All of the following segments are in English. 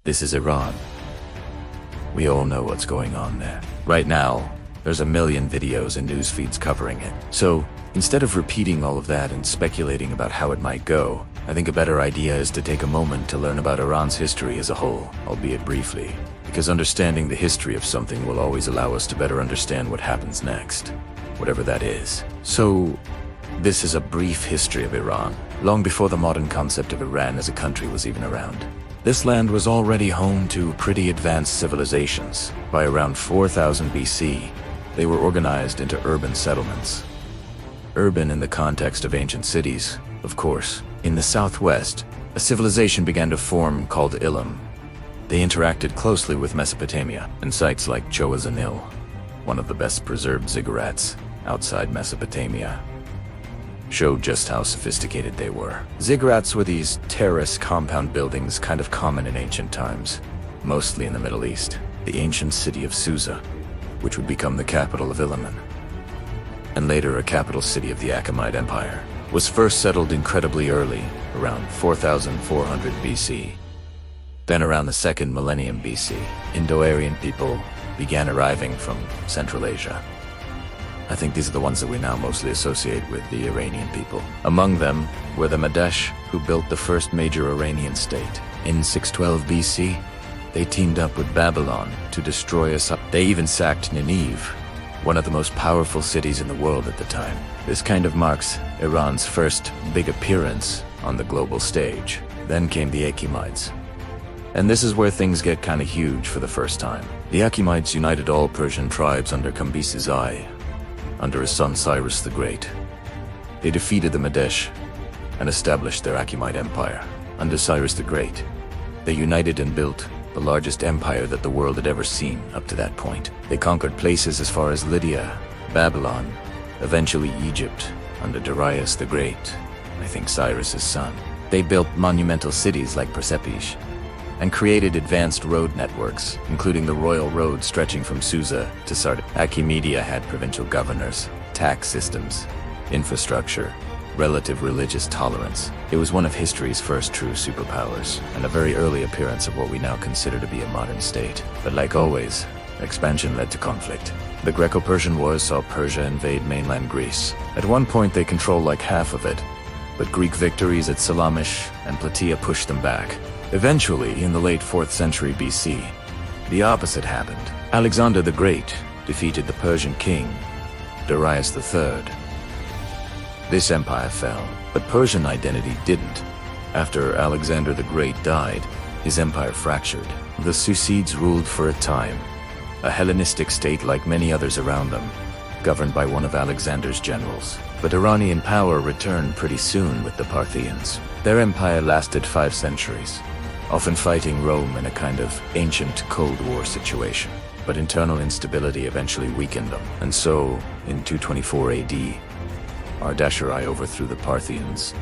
This is Iran. We all know what's going on there. Right now, there's a million videos and news feeds covering it. So, instead of repeating all of that and speculating about how it might go, I think a better idea is to take a moment to learn about Iran's history as a whole, albeit briefly. Because understanding the history of something will always allow us to better understand what happens next, whatever that is. So, this is a brief history of Iran, long before the modern concept of Iran as a country was even around. This land was already home to pretty advanced civilizations. By around 4000 BC, they were organized into urban settlements. Urban in the context of ancient cities, of course. In the southwest, a civilization began to form called Elam. They interacted closely with Mesopotamia, and sites like Choazanil, one of the best preserved ziggurats outside Mesopotamia, showed just how sophisticated they were. Ziggurats were these terrace compound buildings kind of common in ancient times, mostly in the Middle East. The ancient city of Susa, which would become the capital of Ilamen, and later a capital city of the Achaemenid Empire, was first settled incredibly early, around 4400 BC. Then around the second millennium BC, Indo-Aryan people began arriving from Central Asia. I think these are the ones that we now mostly associate with the Iranian people. Among them were the Madesh, who built the first major Iranian state. In 612 BC, they teamed up with Babylon to destroy us. They even sacked Nineveh, one of the most powerful cities in the world at the time. This kind of marks Iran's first big appearance on the global stage. Then came the Achaemenids. And this is where things get kinda huge for the first time. The Achaemenids united all Persian tribes under Cambyses I, under his son Cyrus the Great. They defeated the Madesh and established their Achaemenid Empire. Under Cyrus the Great, they united and built the largest empire that the world had ever seen up to that point. They conquered places as far as Lydia, Babylon, eventually Egypt, under Darius the Great, I think Cyrus's son. They built monumental cities like Persepolis, and created advanced road networks, including the royal road stretching from Susa to Sardis. Achaemedia had provincial governors, tax systems, infrastructure, relative religious tolerance. It was one of history's first true superpowers, and a very early appearance of what we now consider to be a modern state. But like always, expansion led to conflict. The Greco-Persian Wars saw Persia invade mainland Greece. At one point they controlled like half of it, but Greek victories at Salamish and Plataea pushed them back. Eventually, in the late 4th century BC, the opposite happened. Alexander the Great defeated the Persian king, Darius III. This empire fell, but Persian identity didn't. After Alexander the Great died, his empire fractured. The Susides ruled for a time, a Hellenistic state like many others around them, governed by one of Alexander's generals. But Iranian power returned pretty soon with the Parthians. Their empire lasted 5 centuries, often fighting Rome in a kind of ancient Cold War situation. But internal instability eventually weakened them. And so, in 224 AD, Ardashir overthrew the Parthians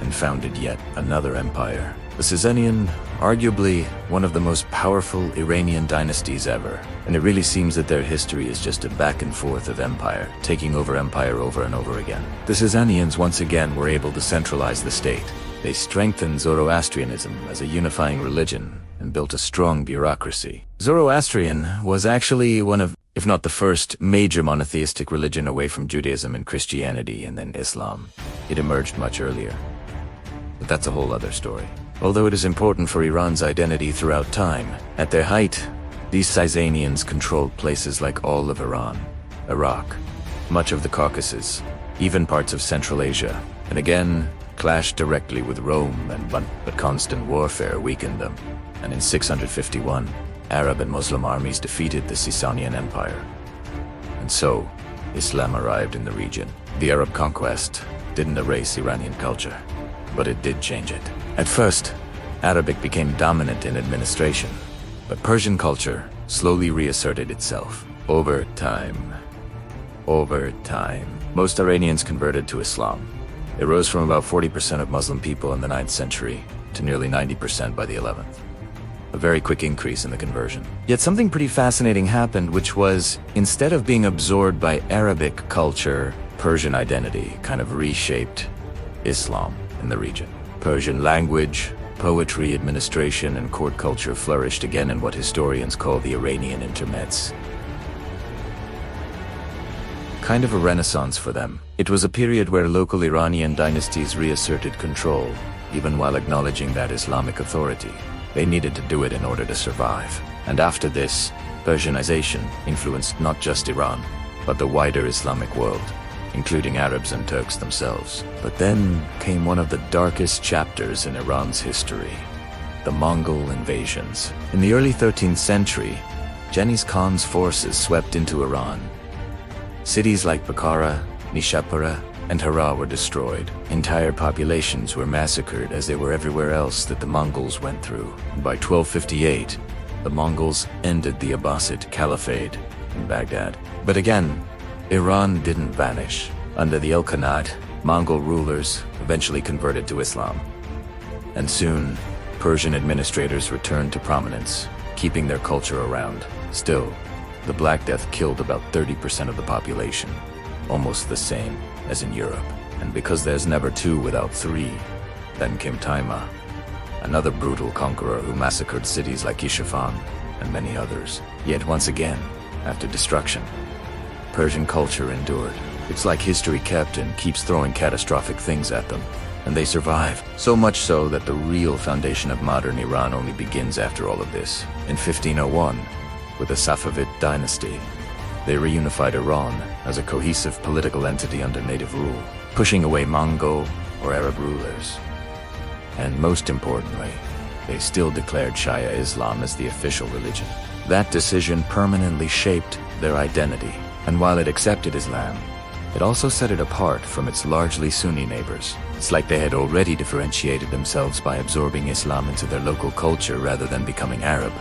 and founded yet another empire. The Sasanian, arguably one of the most powerful Iranian dynasties ever. And it really seems that their history is just a back and forth of empire, taking over empire over and over again. The Sasanians once again were able to centralize the state. They strengthened Zoroastrianism as a unifying religion and built a strong bureaucracy. Zoroastrian was actually one of, if not the first, major monotheistic religion away from Judaism and Christianity and then Islam. It emerged much earlier. But that's a whole other story. Although it is important for Iran's identity throughout time, at their height, these Sasanians controlled places like all of Iran, Iraq, much of the Caucasus, even parts of Central Asia, and again, clashed directly with Rome, but constant warfare weakened them. And in 651, Arab and Muslim armies defeated the Sasanian Empire. And so, Islam arrived in the region. The Arab conquest didn't erase Iranian culture, but it did change it. At first, Arabic became dominant in administration, but Persian culture slowly reasserted itself. Over time, most Iranians converted to Islam. It rose from about 40% of Muslim people in the 9th century to nearly 90% by the 11th. A very quick increase in the conversion. Yet something pretty fascinating happened, which was, instead of being absorbed by Arabic culture, Persian identity kind of reshaped Islam in the region. Persian language, Poetry, administration, and court culture flourished again in what historians call the Iranian intermezz. Kind of a renaissance for them. It was a period where local Iranian dynasties reasserted control, even while acknowledging that Islamic authority. They needed to do it in order to survive. And after this, Persianization influenced not just Iran, but the wider Islamic world, including Arabs and Turks themselves. But then came one of the darkest chapters in Iran's history: the Mongol invasions. In the early 13th century, Genghis Khan's forces swept into Iran. Cities like Bukhara, Nishapura, and Herat were destroyed. Entire populations were massacred as they were everywhere else that the Mongols went through. By 1258, the Mongols ended the Abbasid Caliphate in Baghdad. But again, Iran didn't vanish. Under the Ilkhanate, Mongol rulers eventually converted to Islam. And soon, Persian administrators returned to prominence, keeping their culture around. Still, the Black Death killed about 30% of the population, almost the same as in Europe. And because there's never two without three, then came Taima, another brutal conqueror who massacred cities like Isfahan and many others. Yet once again, after destruction, Persian culture endured. It's like history kept and keeps throwing catastrophic things at them, and they survive. So much so that the real foundation of modern Iran only begins after all of this. In 1501, with the Safavid dynasty, they reunified Iran as a cohesive political entity under native rule, pushing away Mongol or Arab rulers. And most importantly, they still declared Shia Islam as the official religion. That decision permanently shaped their identity, and while it accepted Islam, it also set it apart from its largely Sunni neighbors. It's like they had already differentiated themselves by absorbing Islam into their local culture rather than becoming Arab.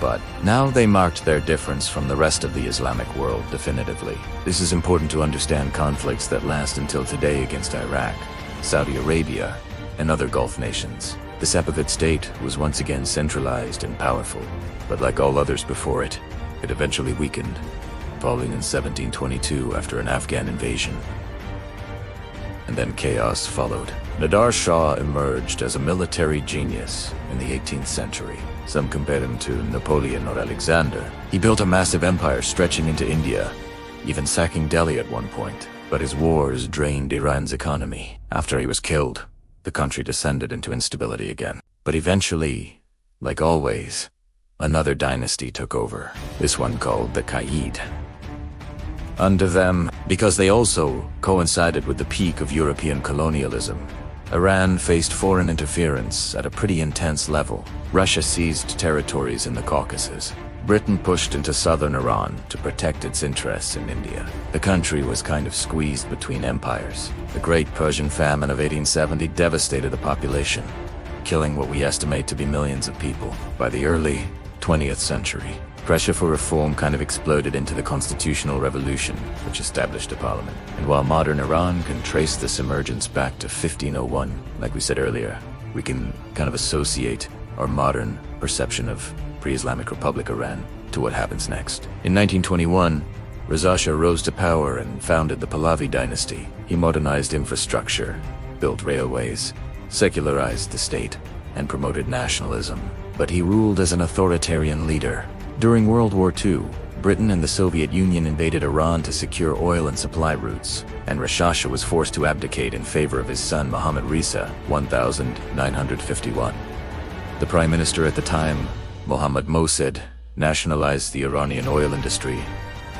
But now they marked their difference from the rest of the Islamic world definitively. This is important to understand conflicts that last until today against Iraq, Saudi Arabia, and other Gulf nations. The Safavid state was once again centralized and powerful, but like all others before it, it eventually weakened, falling in 1722 after an Afghan invasion. And then chaos followed. Nadir Shah emerged as a military genius in the 18th century. Some compare him to Napoleon or Alexander. He built a massive empire stretching into India, even sacking Delhi at one point. But his wars drained Iran's economy. After he was killed, the country descended into instability again. But eventually, like always, another dynasty took over, this one called the Acahemenid. Under them, because they also coincided with the peak of European colonialism, Iran faced foreign interference at a pretty intense level. Russia seized territories in the Caucasus. Britain pushed into southern Iran to protect its interests in India. The country was kind of squeezed between empires. The Great Persian Famine of 1870 devastated the population, killing what we estimate to be millions of people. By the early 20th century, pressure for reform kind of exploded into the Constitutional Revolution, which established a parliament. And while modern Iran can trace this emergence back to 1501, like we said earlier, we can kind of associate our modern perception of pre-Islamic Republic Iran to what happens next. In 1921, Reza Shah rose to power and founded the Pahlavi dynasty. He modernized infrastructure, built railways, secularized the state, and promoted nationalism. But he ruled as an authoritarian leader. During World War II, Britain and the Soviet Union invaded Iran to secure oil and supply routes, and Reza Shah was forced to abdicate in favor of his son Mohammad Reza, 1951. The prime minister at the time, Mohammad Mosaddegh, nationalized the Iranian oil industry,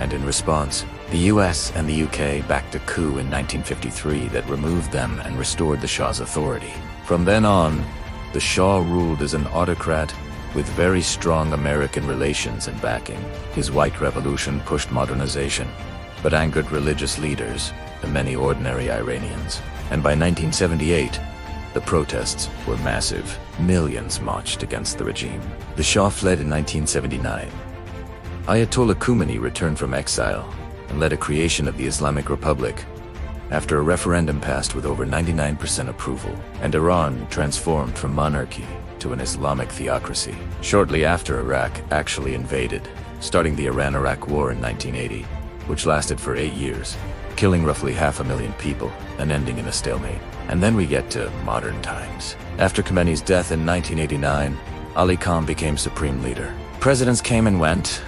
and in response, the US and the UK backed a coup in 1953 that removed them and restored the Shah's authority. From then on, the Shah ruled as an autocrat with very strong American relations and backing. His White Revolution pushed modernization, but angered religious leaders and many ordinary Iranians. And by 1978, the protests were massive. Millions marched against the regime. The Shah fled in 1979. Ayatollah Khomeini returned from exile and led a creation of the Islamic Republic after a referendum passed with over 99% approval, and Iran transformed from monarchy to an Islamic theocracy. Shortly after, Iraq actually invaded, starting the Iran-Iraq War in 1980, which lasted for 8 years. killing roughly 500,000 people and ending in a stalemate. And then we get to modern times. After Khomeini's death in 1989, Ali Khan became supreme leader. Presidents came and went,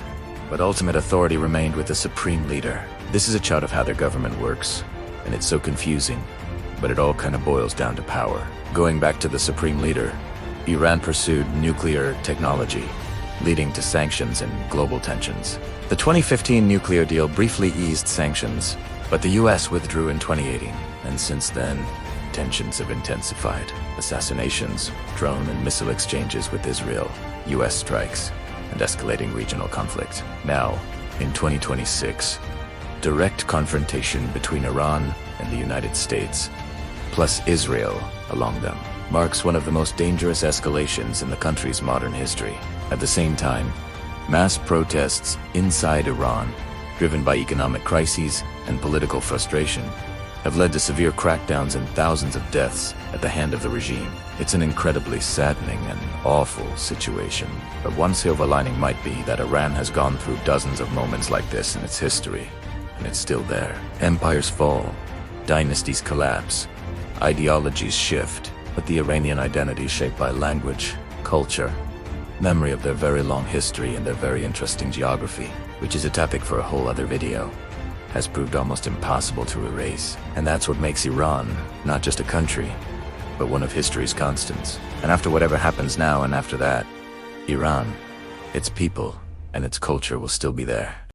but ultimate authority remained with the supreme leader. This is a chart of how their government works, and it's so confusing, but it all kind of boils down to power. Going back to the supreme leader, Iran pursued nuclear technology, leading to sanctions and global tensions. The 2015 nuclear deal briefly eased sanctions, but the US withdrew in 2018, and since then, tensions have intensified. Assassinations, drone and missile exchanges with Israel, US strikes, and escalating regional conflict. Now, in 2026, direct confrontation between Iran and the United States, plus Israel along them, marks one of the most dangerous escalations in the country's modern history. At the same time, mass protests inside Iran, driven by economic crises and political frustration, have led to severe crackdowns and thousands of deaths at the hand of the regime. It's an incredibly saddening and awful situation, but one silver lining might be that Iran has gone through dozens of moments like this in its history, and it's still there. Empires fall, dynasties collapse, ideologies shift, but the Iranian identity is shaped by language, culture, memory of their very long history and their very interesting geography, which is a topic for a whole other video, has proved almost impossible to erase. And that's what makes Iran not just a country, but one of history's constants. And after whatever happens now and after that, Iran, its people, and its culture will still be there.